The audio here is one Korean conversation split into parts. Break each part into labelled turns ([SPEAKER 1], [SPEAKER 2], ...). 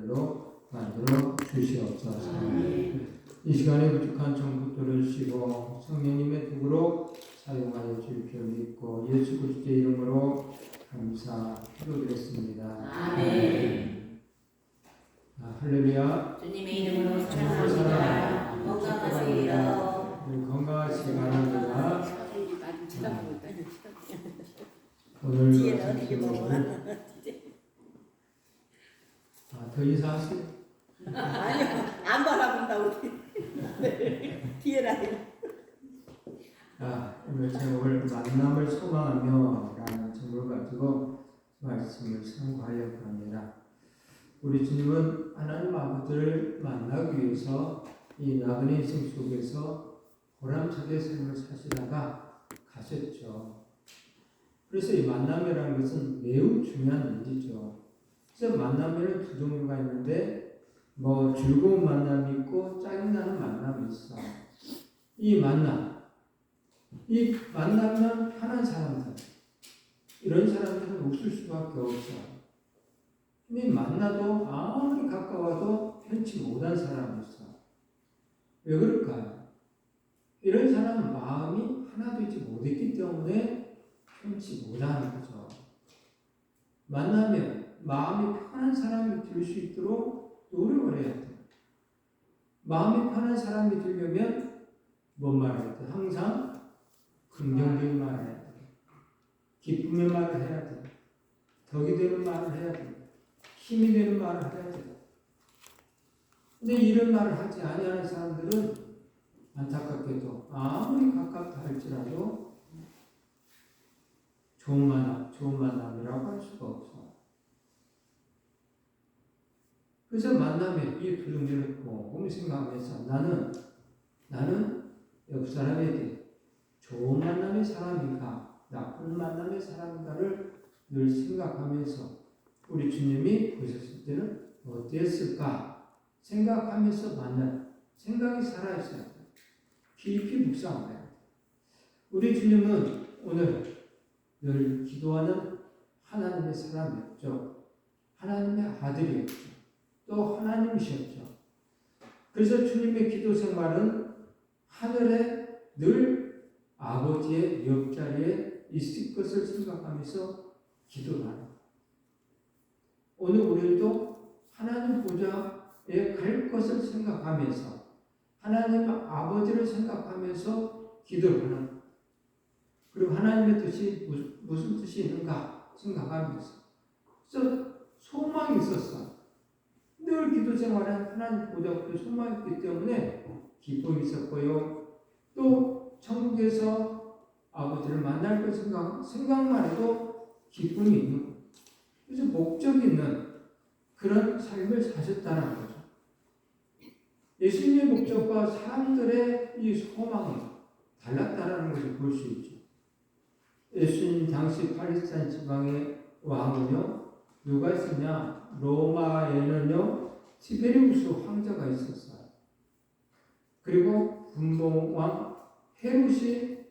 [SPEAKER 1] 자들로 만들어 주시옵소서. 이 시간에 부족한 정보들을 쓰시고 성령님의 도구로 사용하여 주실 줄 믿고 예수 그리스도의 이름으로 감사 기도드렸습니다.
[SPEAKER 2] 아멘.
[SPEAKER 1] 할렐루야.
[SPEAKER 2] 주님의 이름으로 축원합니다. 건강하세요.
[SPEAKER 1] 건강하시기 바랍니다. 오늘 더 이사하세요?
[SPEAKER 3] 아니요, 안 바라본다 우리. 뒤에라.
[SPEAKER 1] 오늘 제목을 만남을 소망하며 라는 제목을 가지고 말씀을 상고하려고 합니다. 우리 주님은 하나님 아버지를 만나기 위해서 이 나그네 인생 속에서 보람차게 삶을 사시다가 가셨죠. 그래서 이 만남이라는 것은 매우 중요한 일이죠. 그래서 만남에는 두 종류가 있는데 즐거운 만남이 있고 짜증나는 만남이 있어. 이 만나면 편한 사람들, 이런 사람들은 웃을 수밖에 없어. 근데 만나도 아무리 가까워도 편치 못한 사람이 있어. 왜 그럴까요? 이런 사람은 마음이 하나도 있지 못했기 때문에 편치 못하는 거죠. 만나면 마음이 편한 사람이 될 수 있도록 노력을 해야 돼요. 마음이 편한 사람이 되려면 뭔 말을 해야 돼? 항상 긍정적인 말을 해야 돼. 기쁨의 말을 해야 돼. 덕이 되는 말을 해야 돼. 힘이 되는 말을 해야 돼. 근데 이런 말을 하지 아니하는 사람들은 안타깝게도 아무리 가깝다 할지라도 좋은 만남이라고 할 수가 없어. 그래서 만남에 이 두 종류를 곰곰이 생각하면서 나는 옆 사람에게 좋은 만남의 사람인가 나쁜 만남의 사람인가를 늘 생각하면서 우리 주님이 보셨을 때는 어땠을까 생각하면서 만나 생각이 살아있어야 돼요. 깊이 묵상해야 돼요. 우리 주님은 오늘 늘 기도하는 하나님의 사람이었죠. 하나님의 아들이었죠. 또 하나님이셨죠. 그래서 주님의 기도 생활은 하늘에 늘 아버지의 옆자리에 있을 것을 생각하면서 기도를 합니다. 오늘 우리도 하나님 보좌에 갈 것을 생각하면서 하나님 아버지를 생각하면서 기도를 하는 거예요. 그리고 하나님의 뜻이 무슨 뜻이 있는가 생각하면서 그래서 소망이 있었어. 늘 기도 생활에 하나님 보좌에 소망이 있기 때문에 기쁨이 있었고요. 또 천국에서 아버지를 만날 것 생각만 해도 기쁨이 있는 거예요. 그래서 목적 있는 그런 삶을 사셨다는 거죠. 예수님의 목적과 사람들의 이 소망이 달랐다는 것을 볼 수 있죠. 예수님 당시 팔레스타인 지방의 왕은요, 누가 있었냐? 로마에는요, 티베리우스 황제가 있었어요. 그리고 분봉왕 헤롯이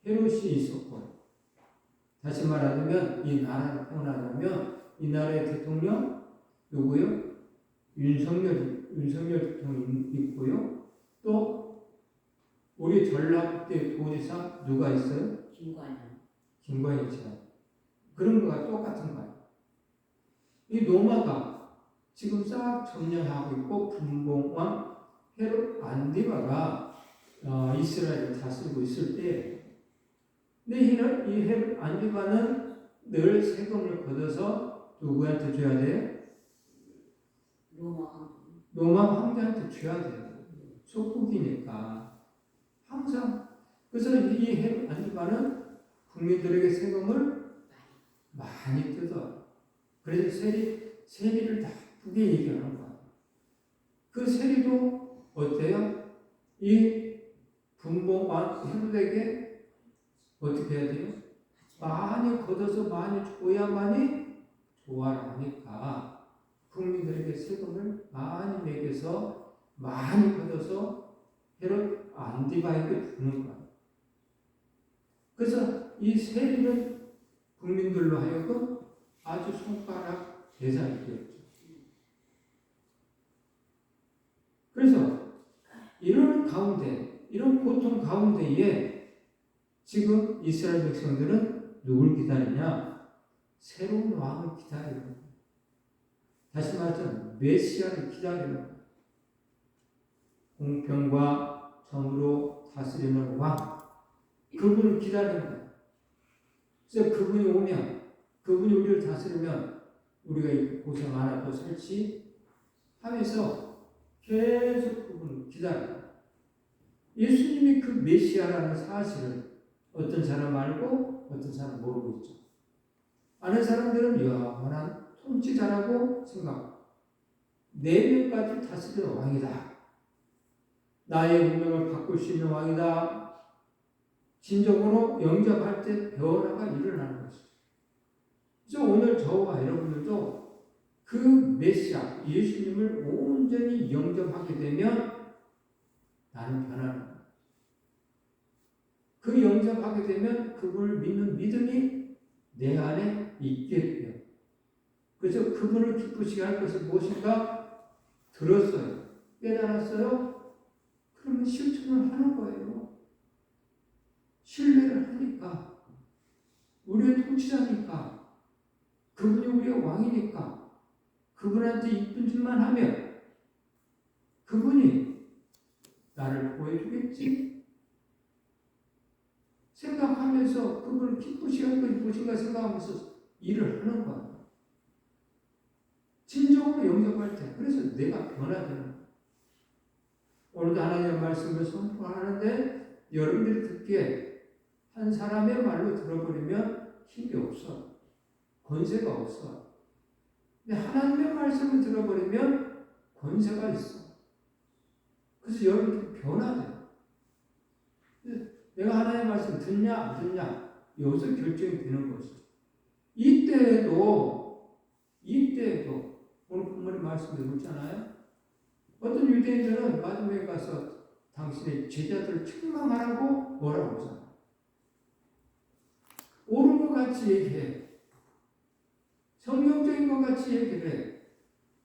[SPEAKER 1] 있었고요. 다시 말하자면 이 나라를 평안하자면 이 나라의 대통령 누구요? 윤석열 대통령이 있고요. 또 우리 전라북도 도지사 누가 있어요? 김관희죠. 그런 거가 똑같은 거예요. 이 로마가 지금 싹 점령하고 있고 분봉왕 헤롯 안디바가 이스라엘을 다스리고 있을 때, 근데 이 헤롯 안디바는 늘 세금을 걷어서 누구한테 줘야 돼요? 로마 황제한테 줘야 돼요. 속국이니까 항상. 그래서 이 헤롯 안디바는 국민들에게 세금을 많이 뜯어. 그래서 세리를 나쁘게 얘기하는 거야. 그 세리도 어때요? 이 분봉왕 헤롯에게 어떻게 해야 돼요? 많이 걷어서 많이 줘야만이 좋아를 하니까 국민들에게 세금을 많이 매겨서 많이 걷어서 헤롯 안디바에게 주는 거야. 그래서 이 세리는 국민들로 하여금 아주 손가락 대상이 되었죠. 이런 가운데, 이런 고통 가운데에 지금 이스라엘 백성들은 누굴 기다리냐? 새로운 왕을 기다리는 거예요. 다시 말하자면 메시아를 기다리는 거예요. 공평과 정으로 다스리는 왕, 그분을 기다리는 거예요. 그래서 그분이 오면, 그분이 우리를 다스리면 우리가 이 고생 안 하고 살지 하면서 계속 그분을 기다려요. 예수님이 그 메시아라는 사실을 어떤 사람 알고 어떤 사람 모르고 있죠. 아는 사람들은 영원한 통치자라고 생각하고 4명까지 다스리는 왕이다. 나의 운명을 바꿀 수 있는 왕이다. 진정으로 영접할 때 변화가 일어나는 것이죠. 그래서 오늘 저와 여러분들도 그 메시아 예수님을 온전히 영접하게 되면 나는 변하는 거예요. 그 영접하게 되면 그분을 믿는 믿음이 내 안에 있게 돼요. 그래서 그분을 기쁘시게 할 것은 무엇인가? 들었어요. 깨달았어요. 그러면 실천을 하는 거예요. 신뢰를 하니까, 우리의 통치자니까, 그분이 우리의 왕이니까, 그분한테 이쁜 짓만 하면 그분이 나를 보여주겠지 생각하면서 그분을 기쁘시게 할 것이 무엇인가 생각하면서 일을 하는 거야. 진정으로 영접할 때. 그래서 내가 변화되는 거야. 오늘도 하나님의 말씀을 선포하는데 여러분들이 듣기에 한 사람의 말로 들어버리면 힘이 없어. 권세가 없어. 근데 하나님의 말씀을 들어버리면 권세가 있어. 그래서 여러분들이 변화돼. 내가 하나님의 말씀 듣냐 안 듣냐 여기서 결정이 되는 것이죠. 이때에도 오늘 본문의 말씀에 묻잖아요. 어떤 유대인들은 마지막에 가서 당신의 제자들을 책망하라고 뭐라고 하잖아. 옳은 것 같이 얘기해. 성경적인 것 같이 얘기를 해.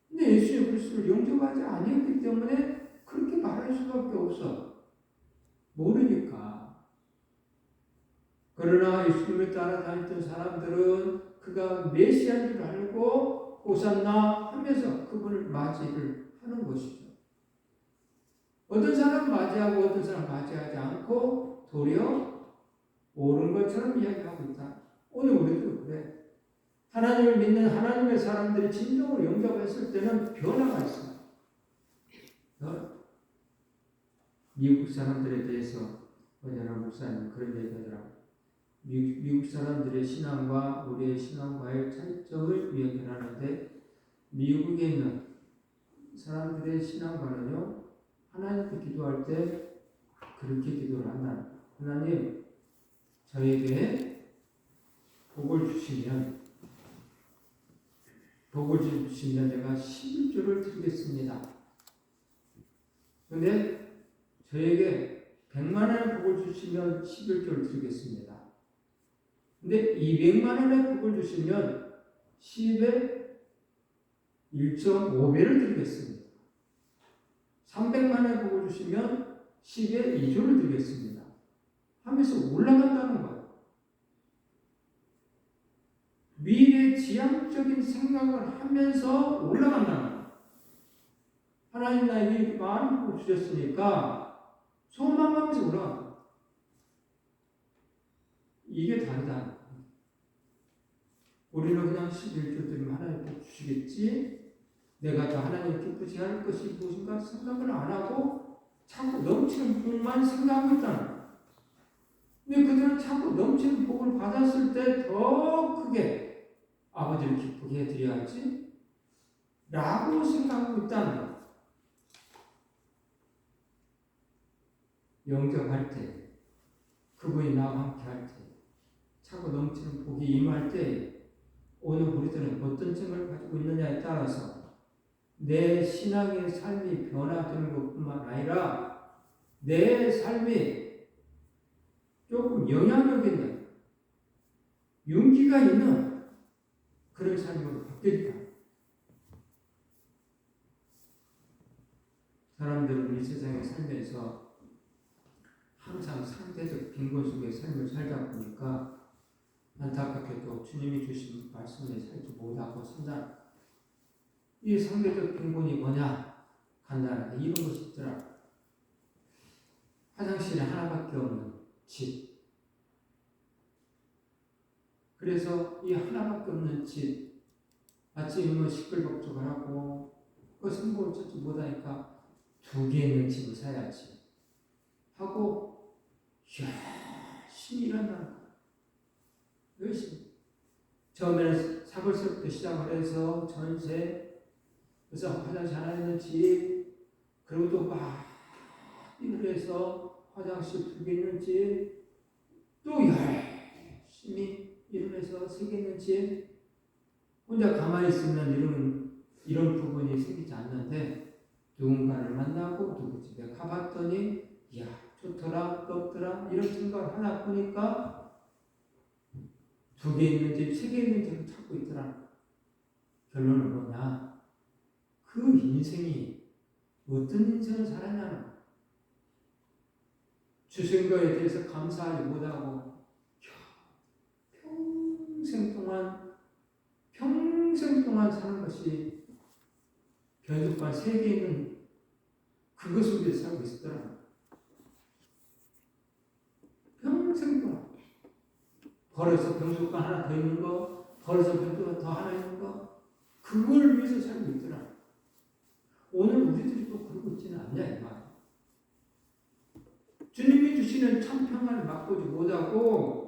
[SPEAKER 1] 근데 예수의 그리스도를 영접하지 아니었기 때문에 그렇게 말할 수밖에 없어. 모르니까. 그러나 예수님을 따라다녔던 사람들은 그가 메시아인 줄 알고 호산나 하면서 그분을 맞이를 하는 것이죠. 어떤 사람은 맞이하고 어떤 사람은 맞이하지 않고 도리어 옳은 것처럼 이야기하고 있다. 오늘 우리도 그래. 하나님을 믿는 하나님의 사람들이 진정으로 영접했을 때는 변화가 있어요. 미국 사람들에 대해서 어제나 목사님 그런 얘기하더라고요. 미국 사람들의 신앙과 우리의 신앙과의 차이점을 이야기를 하는데 미국에 있는 사람들의 신앙과는요. 하나님께 기도할 때 그렇게 기도를 한다. 하나님 저에게 복을 주시면 내가 11조를 드리겠습니다. 그런데 저에게 100만 원의 복을 주시면 11조를 드리겠습니다. 근데 200만 원의 복을 주시면 10의 1.5배를 드리겠습니다. 300만 원의 복을 주시면 10의 2조를 드리겠습니다. 하면서 올라간다는 거예요. 미래 지향적인 생각을 하면서 올라간다는 거예요. 하나님 나에게 많은 복을 주셨으니까 소망하면서 올라간다. 이게 다르다. 우리는 그냥 11조 드리면 하나님 복 주시겠지? 내가 더 하나님 기쁘지 않을 것이 무엇인가 생각을 안 하고 자꾸 넘치는 복만 생각하고 있다는 거예요. 근데 그들은 자꾸 넘치는 복을 받았을 때 더 크게 아버지를 기쁘게 해드려야지 라고 생각하고 있다는 거예요. 영접할 때 그분이 나와 함께 할 때 차고 넘치는 복이 임할 때 오늘 우리들은 어떤 생각을 가지고 있느냐에 따라서 내 신앙의 삶이 변화되는 것뿐만 아니라 내 삶이 조금 영향력 있는 윤기가 있는 그런 삶으로 바뀌었다. 사람들은 이 세상에 살면서 항상 상대적 빈곤 속의 삶을 살다 보니까 안타깝게도 주님이 주신 말씀에 살지 못하고 산다. 이 상대적 빈곤이 뭐냐? 간단하게 이런 것이 있더라. 화장실에 하나밖에 없는 집. 그래서 이 하나밖에 없는 집, 아침이면 시끌벅적을 하고 그 성공을 찾지 못하니까 2개 있는 집을 사야지 하고 열심히 일한다는 거야. 열심히. 처음에는 사골서부터 시작을 해서 전세, 그래서 화장실 하나 있는 집, 그리고 또 막 일을 해서 화장실 2개 있는 집, 또 열심히 일을 해서 3개 있는 집. 혼자 가만히 있으면 이런 부분이 생기지 않는데 누군가를 만나고 누구 집에 가봤더니 이야 좋더라 떴더라 이런 생각을 하나 보니까 2개 있는 집, 3개 있는 집을 찾고 있더라. 결론은 뭐냐? 그 인생이 어떤 인생을 살았냐는 거야. 주신 거에 대해서 감사하지 못하고 평생 동안 사는 것이 변속관 3개 있는 그것 속에 살고 있었더라. 평생 동안 벌어서 변속관 하나 더 있는 거, 벌어서 변속관 더 하나 있는 거, 그걸 위해서 살고 있더라. 오늘 우리들이 또 그러고 있지는 않냐 이 말이야. 주님이 주시는 참 평안을 맛보지 못하고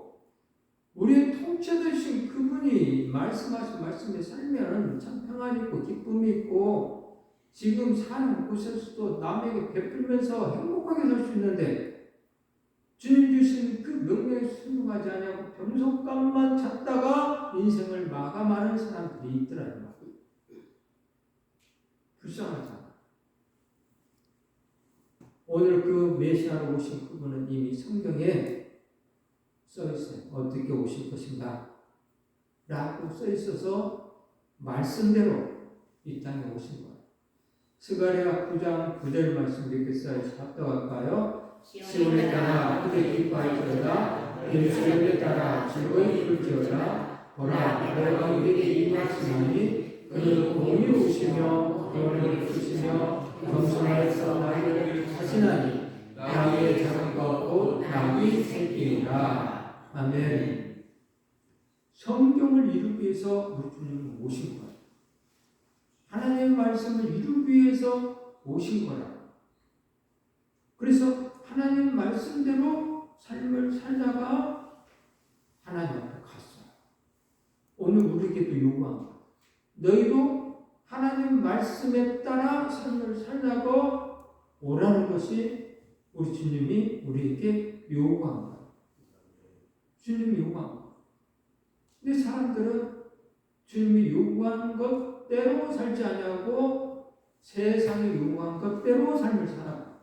[SPEAKER 1] 우리의 통치되신 그분이 말씀하신 말씀에 살면 참 평안이 있고 기쁨이 있고 지금 사는 곳에서도 남에게 베풀면서 행복하게 살 수 있는데 주님 주신 그 명령에 순종하지 않냐고 병속감만 찾다가 인생을 마감하는 사람들이 있더라는 거예요. 불쌍하잖아. 오늘 그 메시아로 오신 그분은 이미 성경에 써있어요. 어떻게 오실 것인가 라고 써있어서 말씀대로 이 땅에 오신 거예요. 스가랴 9장 9절 말씀 읽겠어요. 합독할까요? 시온에 따라 크게 기뻐할지어다 예루살렘에 따라 즐거이 부를지어다 보라 내가 우리에게 임하시나니 그는 공의로우시며 구원을 주시며 겸손하여서 나를 하시나니 나귀의 작은 것 곧 나귀 새끼니라. 아멘. 성경을 이루기 위해서 우리 주님은 오신 거예요. 하나님의 말씀을 이루기 위해서 오신 거라. 그래서 하나님 말씀대로 삶을 살다가 하나님 앞에 갔어요. 오늘 우리에게도 요구한 거예요. 너희도 하나님 말씀에 따라 삶을 살다가 오라는 것이 우리 주님이 우리에게 요구한 거예요. 주님이 요구한 거예요. 근데 사람들은 주님이 요구한 것대로 살지 않냐고 세상이 요구한 것대로 삶을 살아가요.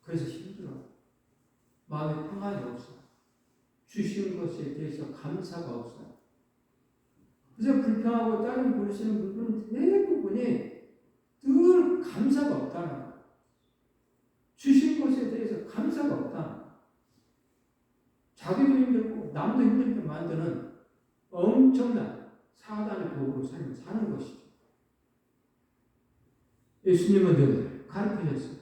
[SPEAKER 1] 그래서 힘들어요. 마음에 평안이 없어요. 주신 것에 대해서 감사가 없어요. 그래서 불평하고 짜증 부리시는 분들은 대부분이 늘 감사가 없다는 거예요. 주신 것에 대해서 감사가 없다. 자기도 힘들고 남도 힘들게 만드는 엄청난 사단의 도구로 삶을 사는 것이죠. 예수님은 늘 가르쳐줬어요.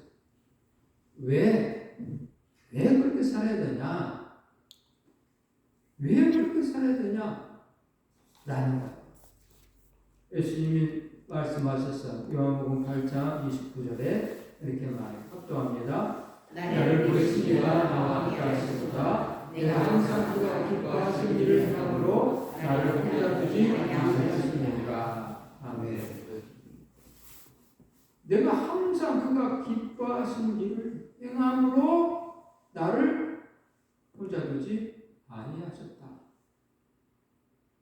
[SPEAKER 1] 왜 그렇게 살아야 되냐? 왜 그렇게 살아야 되냐? 라는 거예요. 예수님이 말씀하셨어요. 요한복음 8장 29절에 이렇게 말해요. 합독합니다. 나를 보내신 이가 나와 함께 하시도다. 내가 항상 그가 기뻐하신 일을 행함으로 나를 혼자 두지 아니하시느니라. 아멘. 내가 항상 그가 기뻐하신 일을 행함으로 나를 혼자 두지 아니하셨다.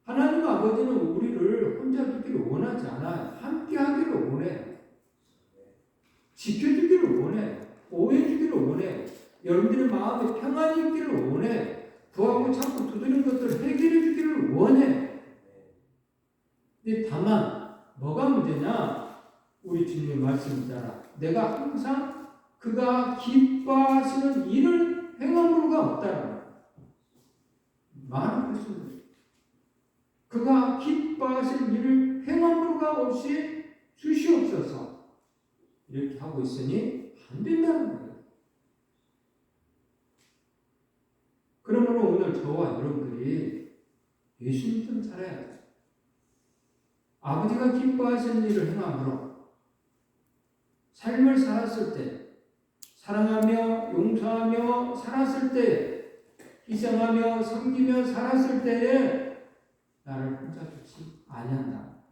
[SPEAKER 1] 하나님 아버지는 우리를 혼자 두기를 원하지 않아요. 함께 하기를 원해요. 지켜주기를 원해요. 보호해주기를 원해요. 여러분들의 마음에 평안이 있기를 원해요. 구하고 찾고 두드리는 것들을 해결해주기를 원해요. 근데 다만 뭐가 문제냐? 우리 주님의 말씀이잖아. 내가 항상 그가 기뻐하시는 일을 행함으로가 없다는 거야. 많은 것은 그가 기뻐하시는 일을 행함으로가 없이 주시옵소서. 이렇게 하고 있으니 안 된다는 거예요. 그러므로 오늘 저와 여러분들이 예수님 좀 살아야 돼요. 아버지가 기뻐하시는 일을 행함으로 삶을 살았을 때, 사랑하며 용서하며 살았을 때, 희생하며 섬기며 살았을 때에 나를 혼자 두지 아니한다.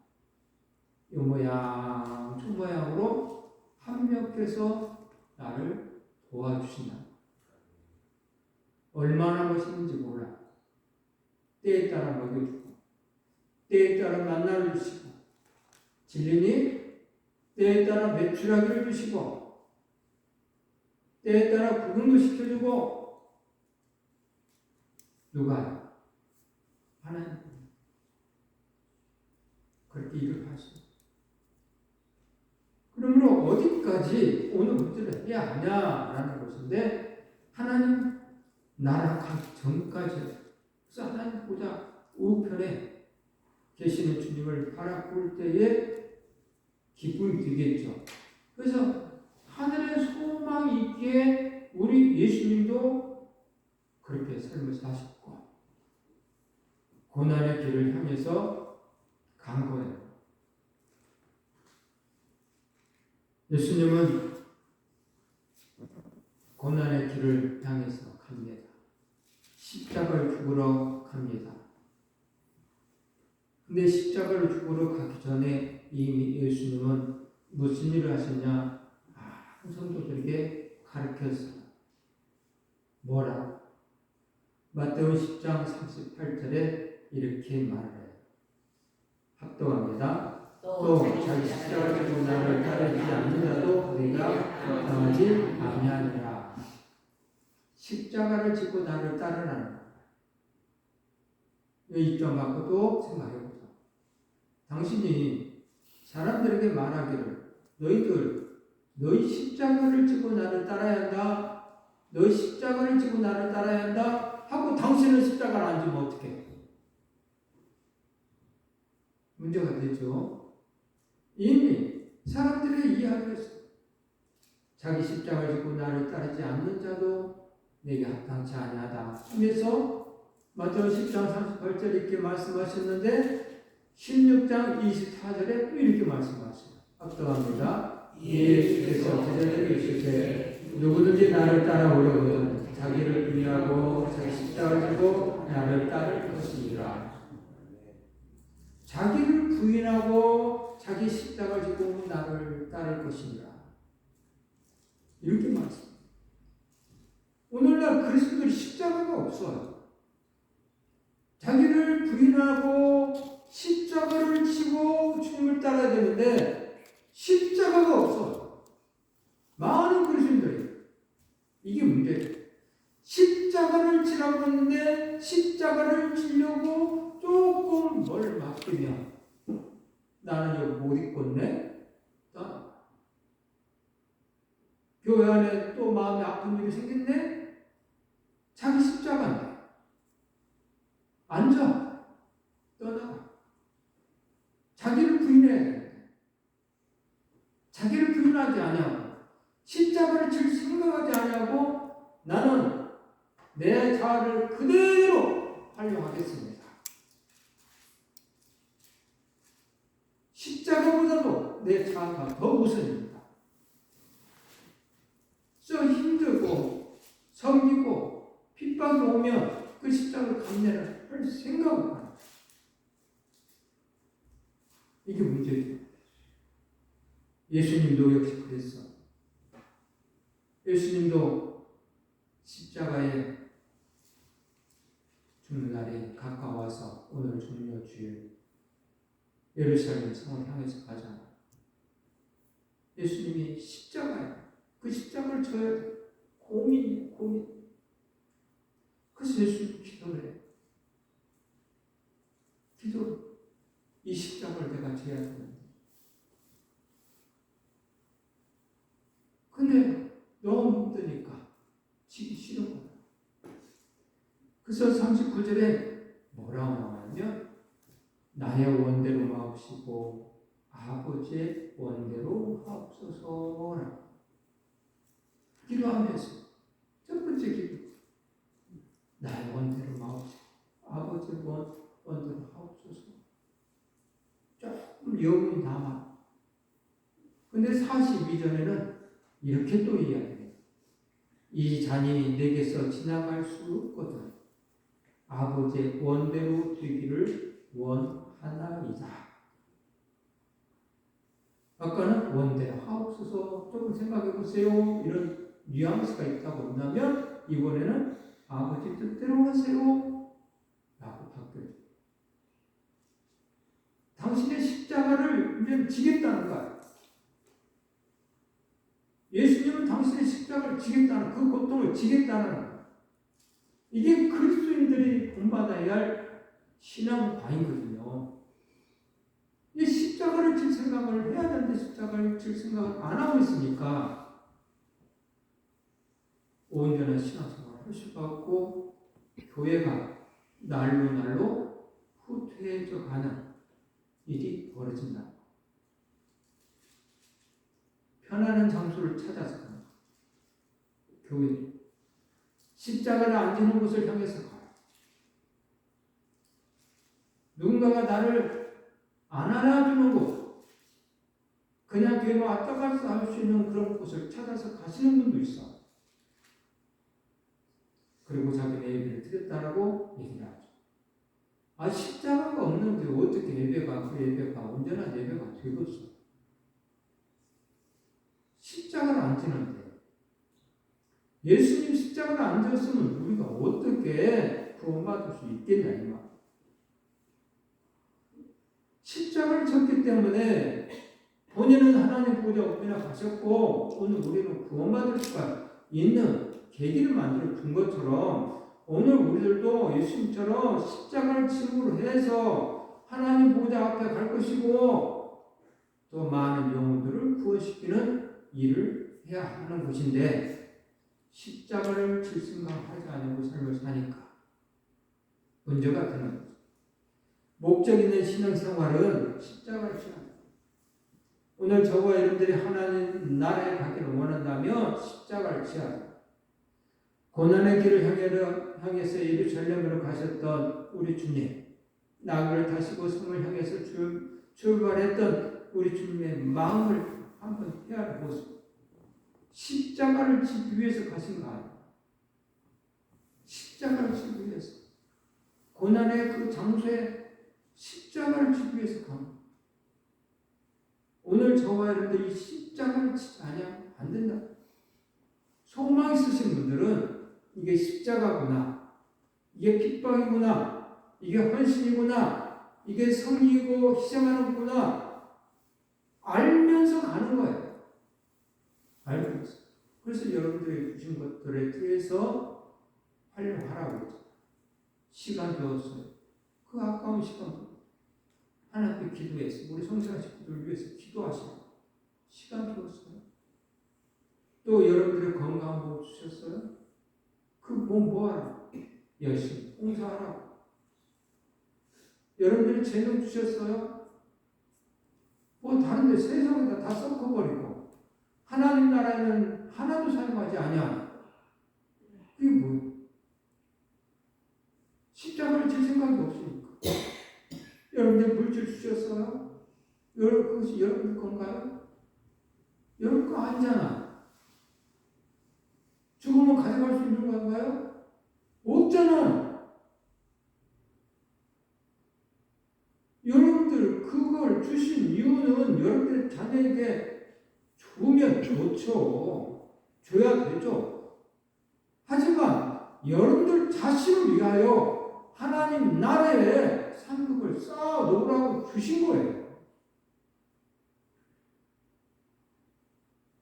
[SPEAKER 1] 이 모양 저 모양으로 합력해서 나를 도와주신다. 얼마나 멋있는지 몰라. 때에 따라 먹여주고 때에 따라 만나를 주시고 진리니 때에 따라 매출하기를 주시고 때에 따라 구분도 시켜주고 누가? 하나님. 그렇게 일을 하시고 그러므로 어디까지 오늘 문제를 해야 하냐라는 것인데 하나님 나라 가기 전까지 그래서 하나님 보자 우편에 계시는 주님을 바라볼 때에 기쁨이 되겠죠. 그래서 하늘의 소망이 있기에 우리 예수님도 그렇게 삶을 사셨고 고난의 길을 향해서 간 거예요. 예수님은 고난의 길을 향해서 갑니다. 십자가를 죽으러 갑니다. 근데 십자가를 죽으러 가기 전에 이미 예수님은 무슨 일을 하셨냐? 성도들에게 가르쳤어요. 뭐라? 마태오 10장 38절에 이렇게 말해요. 합독합니다. 또 자기 십자가를 지고 나를 따르지 않는 자도 내가 당하지 아니하리라. 십자가를 지고 나를 따르라는 거예요. 이 입장 갖고도 생각해보자. 당신이 사람들에게 말하기를 너희 십자가를 지고 나를 따라야 한다. 너희 십자가를 지고 나를 따라야 한다. 하고 당신은 십자가를 안 지면 어떡해? 문제가 되죠. 이미 사람들의 이야기였어. 자기 십자가를 지고 나를 따르지 않는 자도 내게 합당치 아니하다 하면서 마태오 10장 38절 이렇게 말씀하셨는데 16장 24절에 또 이렇게 말씀하세요. 합독합니다. 예수께서 제자들에게 이르시되 누구든지 나를 따라오려거든 자기를 부인하고 자기 십자가를 지고 나를 따를 것이니라. 자기를 부인하고 자기 십자가를 지고 나를 따를 것이니라. 이렇게 말씀합니다. 오늘날 그리스도들이 십자가가 없어요. 자기를 부인하고 십자가를 지고 주님을 따라야 되는데 십자가가 없어. 많은 그리스도인들이 이게 문제예요. 십자가를 지라고 했는데 십자가를 지려고 조금 뭘 맡기면 나는 여기 못 있겠네. 교회 안에 또 마음에 아픈 일이 생겼네. 자기 십자가인데 앉아 떠나가. 자기를 부인해야 되는데 자기를 부인하지 아니하고 십자가를 질 생각하지 아니하고 나는 내 자아를 그대로 활용하겠습니다. 십자가보다도 내 자아가 더 우선입니다. 저 힘들고 섬기고 핍박이 오면 그 십자가를 감내를 할 생각을 하는 이게 문제죠. 예수님도 역시 그랬어. 예수님도 십자가에 죽는 날이 가까워서 오늘 종려 주일 예루살렘 성을 향해서 가잖아. 예수님이 십자가에 그 십자가를 져야 돼. 고민. 그래서 예수님 기도를 해. 이 십자가를 내가 져야 되는데 근데 너무 힘드니까 지기 싫은 거야. 그래서 39절에 뭐라고 나와요? 나의 원대로 마옵시고 아버지의 원대로 하옵소서라. 기도하면서 첫 번째 기도, 나의 원대로 마옵시고 아버지의 원대로 하옵소서. 조금 여운이 남아. 근데 42절에는 이렇게 또 이야기해요. 이 잔이 내게서 지나갈 수 없거든 아버지의 원대로 되기를 원하나이다. 아까는 원대로 하옵소서. 조금 생각해 보세요. 이런 뉘앙스가 있다고 한다면 이번에는 아버지 뜻대로 하세요 라고 바뀌어요. 당신의 십자가를 이제 지겠다는 거야. 예수님은 당신의 십자가를 지겠다는, 그 고통을 지겠다는 거야. 이게 그리스도인들이 본받아야 할 신앙과잉거든요. 이 십자가를 질 생각을 해야 되는데 십자가를 질 생각을 안 하고 있으니까 온전한 신앙생활을 할 수가 없고 교회가 날로 후퇴해져 가는 일이 벌어진다. 편안한 장소를 찾아서 가는 교회. 십자가를 안 지는 곳을 향해서 가요. 누군가가 나를 안 안아주는 곳, 그냥 교회 왔다 갔다 할 수 있는 그런 곳을 찾아서 가시는 분도 있어. 그리고 자기네 예배를 드렸다라고 얘기를 하죠. 아, 십자가가 없는데 어떻게 예배가, 그 예배가 온전한 예배가 되겠어? 십자가를 안 지는데 예수님 십자가를 안 졌으면 우리가 어떻게 구원받을 수 있겠냐 이 말. 십자가를 졌기 때문에 본인은 하나님 보좌 우편에 가셨고 오늘 우리는 구원받을 수가 있는 계기를 만들어 준 것처럼 오늘 우리들도 예수님처럼 십자가를 짐으로 해서 하나님 보좌 앞에 갈 것이고 또 많은 영혼들을 구원시키는 일을 해야 하는 것인데 십자가를 질 생각하지 않고 삶을 사니까 문제가 되는 거죠. 목적 있는 신앙생활은 십자가를 지어야 합니다. 오늘 저와 여러분들이 하나님 나라에 가기를 원한다면 십자가를 지어야 합니다. 고난의 길을 향해서 예루살렘으로 가셨던 우리 주님, 나그를 타시고 성을 향해서 출발했던 우리 주님의 마음을 한번 헤아려 보세요. 십자가를 지기 위해서 가신 거 아니에요. 십자가를 지기 위해서. 고난의 그 장소에 십자가를 지기 위해서 간 거예요. 오늘 저와 여러분들 이 십자가를 지지 않으면 안 된다. 소망 있으신 분들은 이게 십자가구나, 이게 핍박이구나, 이게 헌신이구나, 이게 성리이고 희생하는구나 알면서 가는 거예요. 알고 있어요. 그래서 여러분들이 주신 것들에 대해서 활용하라고 했죠. 시간 되었어요. 그 아까운 시간 하나님께 기도해서 우리 성실한 식구들을 위해서 기도하시고 시간 되었어요. 또 여러분들의 건강한 몸 주셨어요. 그 몸 뭐하라? 열심히 봉사하라고. 여러분들이 재능 주셨어요. 뭐 다른데 세상에다 다 섞어버리고 하나님 나라에는 하나도 사용하지 아니하냐. 이게 뭐예요? 십자가를 질 생각이 없으니까. 여러분들 물질 주셨어요? 그것이 여러분들 건가요? 여러분 거 아니잖아. 죽으면 가져갈 수 있는 건가요? 없잖아. 여러분들 그걸 주신 이유는 여러분들 자녀에게 주면 좋죠. 줘야 되죠. 하지만 여러분들 자신을 위하여 하나님 나라에 상급을 쌓아 놓으라고 주신 거예요.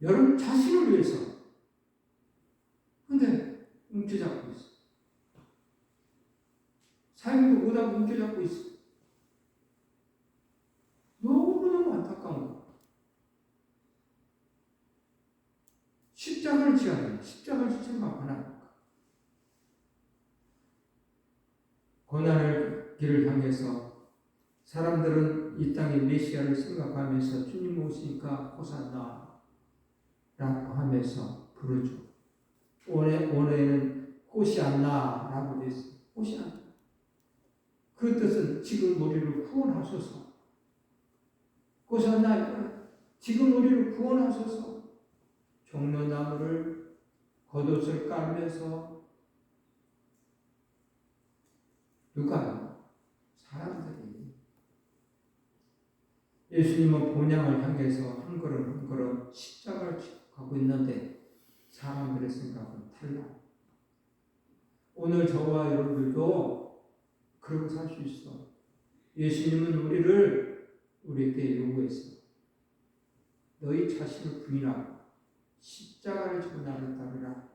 [SPEAKER 1] 여러분 자신을 위해서. 근데 움켜잡고 있어. 삶도 못하고 움켜잡고 있어. 너무너무 안타까운 거. 십자가를 지어야 돼. 십자가를 지면 하나. 고난의 길을 향해서 사람들은 이 땅의 메시아를 생각하면서 주님 오시니까 호산나 라고 하면서 부르죠. 올해는 호시안나 라고 되어 있어요. 호시안나. 그 뜻은 지금 우리를 구원하소서. 호산나, 지금 우리를 구원하소서. 종려나무를 겉옷을 깔면서 누가요? 사람들이 예수님은 본향을 향해서 한 걸음 한 걸음 십자가를 가고 있는데 사람들의 생각은 달라. 오늘 저와 여러분들도 그러고 살 수 있어. 예수님은 우리에게 요구했어. 너희 자신을 부인하고 십자가를 지고 나를 따르라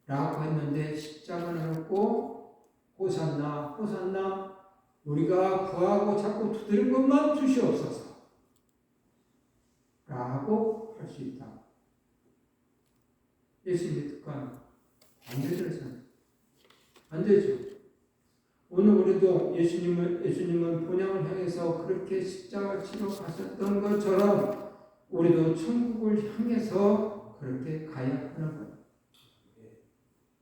[SPEAKER 1] 라고 했는데 십자가는 없고 호산나 호산나 우리가 구하고 자꾸 두드린 것만 주시옵소서 라고 할 수 있다. 예수님의 뜻과는 반대되는 사람 안 되죠. 오늘 우리도 예수님은 본향을 향해서 그렇게 십자가를 치러 가셨던 것처럼 우리도 천국을 향해서 그렇게 가야 하는 거예요.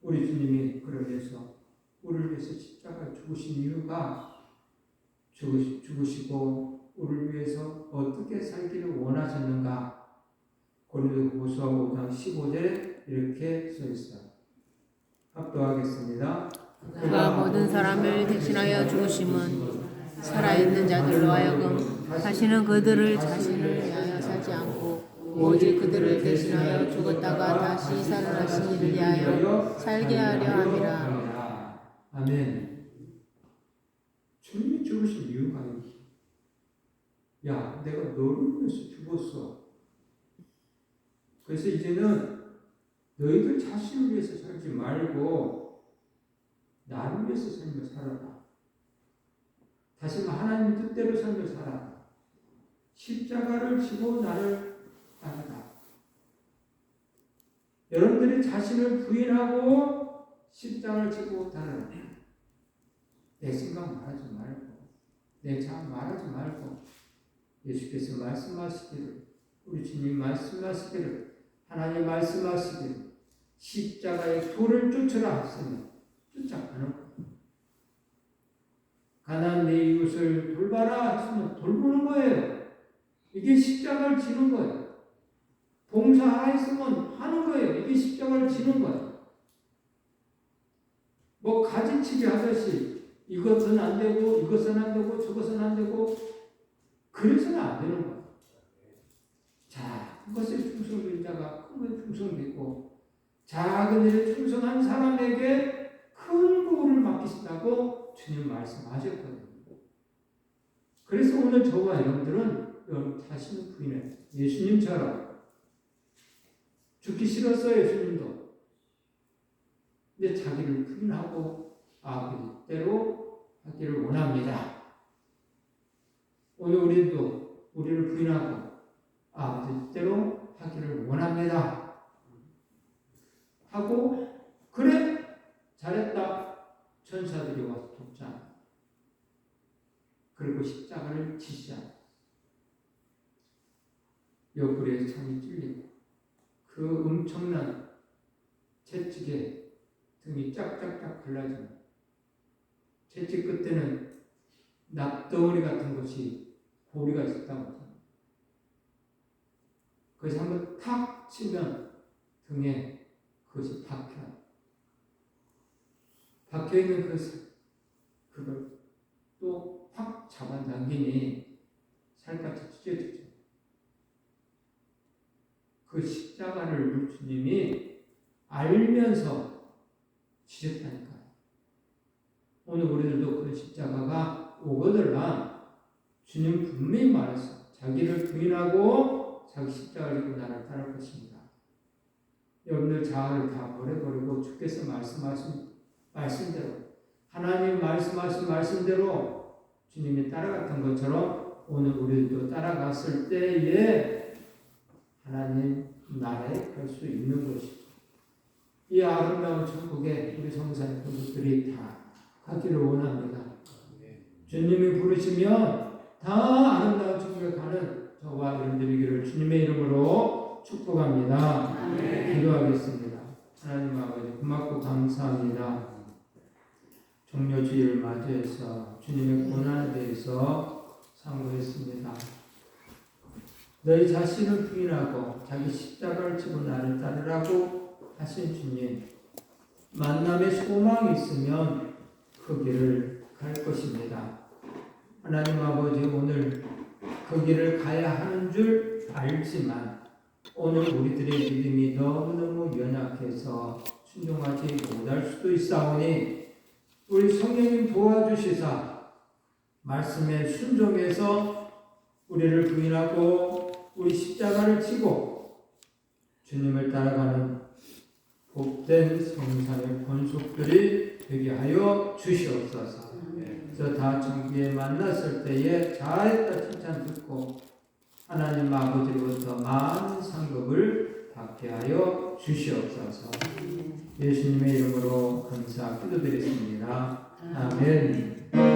[SPEAKER 1] 우리 주님이 그러면서 우리를 위해서 십자가를 죽으신 이유가 죽으시고 우리를 위해서 어떻게 살기를 원하셨는가. 고린도후서 5장 15절에 이렇게 써 있어요. 합독하겠습니다.
[SPEAKER 2] 그가 모든 사람을 대신하여 죽으심은 살아있는 자들로 하여금 다시는 그들을 자신을 위하여 살지 않고 오직 그들을 대신하여 죽었다가 다시 살아나신 이를 위하여 살게 하려 함이라.
[SPEAKER 1] 아멘. 주님이 죽으신 이유가 있지. 야, 내가 너를 위해서 죽었어. 그래서 이제는 너희들 자신을 위해서 살지 말고 나를 위해서 삶을 살아라. 다시 하나님 뜻대로 삶을 살아라. 십자가를 지고 나를 따르라. 여러분들이 자신을 부인하고 십자가를 지고 따르라. 내 생각 말하지 말고 내 자아 말하지 말고 예수께서 말씀하시기를 우리 주님 말씀하시기를 하나님 말씀하시기를 십자가의 도를 쫓으라 하시니 쫓아가는 거예요. 가난한 내 이웃을 돌봐라 하시면 돌보는 거예요. 이게 십자가를 지는 거예요. 봉사하라 했으면 하는 거예요. 이게 십자가를 지는 거예요. 뭐 가지치기 하듯이 이것은 안 되고 이것은 안 되고 저것은 안 되고 그래서는 안 되는 거예요. 자, 그것에 충성된 자가 큰 것에 충성되고 작은 일에 충성한 사람에게 큰 복을 맡기신다고 주님 말씀하셨거든요. 그래서 오늘 저와 여러분들은 자신을 부인해 예수님처럼 죽기 싫었어요. 예수님도. 근데 자기를 부인하고 아버지 뜻대로 하기를 원합니다. 오늘 우리도 우리를 부인하고 아버지 뜻대로 하기를 원합니다. 하고 그래 잘했다. 천사들이 와서 돕자. 그리고 십자가를 지시자. 옆구리에 창이 찔리고 그 엄청난 채찍에 등이 짝짝짝 갈라지는 채찍 끝에는 납덩어리 같은 것이 고리가 있었다고 하잖아요. 그래서 한번 탁 치면 등에 그것이 박혀있는 그걸 또 확 잡아당기니 살같이 찢어지죠. 그 십자가를 우리 주님이 알면서 지셨다니까요. 오늘 우리들도 그 십자가가 오거들만 주님 분명히 말했어. 자기를 부인하고 자기 십자가를 지고 나를 따를 것입니다. 여러분들 자아를 다 버려버리고 주께서 말씀하신 말씀대로 하나님 말씀하신 말씀대로 주님이 따라갔던 것처럼 오늘 우리도 따라갔을 때에 하나님 나라에 갈 수 있는 것이죠. 이 아름다운 천국에 우리 성산 교우들이 다 가기를 원합니다. 주님이 부르시면 다 아름다운 천국에 가는 저와 여러분들이기를 주님의 이름으로 축복합니다. 기도하겠습니다. 하나님 아버지 고맙고 감사합니다. 종료주의를 맞이해서 주님의 고난에 대해서 상고했습니다. 너희 자신을 부인하고 자기 십자가를 지고 나를 따르라고 하신 주님, 만남의 소망이 있으면 그 길을 갈 것입니다. 하나님 아버지 오늘 그 길을 가야 하는 줄 알지만 오늘 우리들의 믿음이 너무너무 연약해서 순종하지 못할 수도 있사오니 우리 성령님 도와주시사 말씀에 순종해서 우리를 부인하고 우리 십자가를 지고 주님을 따라가는 복된 성산의 권속들이 되게 하여 주시옵소서. 그래서 다 정기에 만났을 때에 잘했다 칭찬 듣고 하나님 아버지로부터 많은 상급을 받게 하여 주시옵소서. 예수님의 이름으로 감사 기도드리겠습니다. 아멘.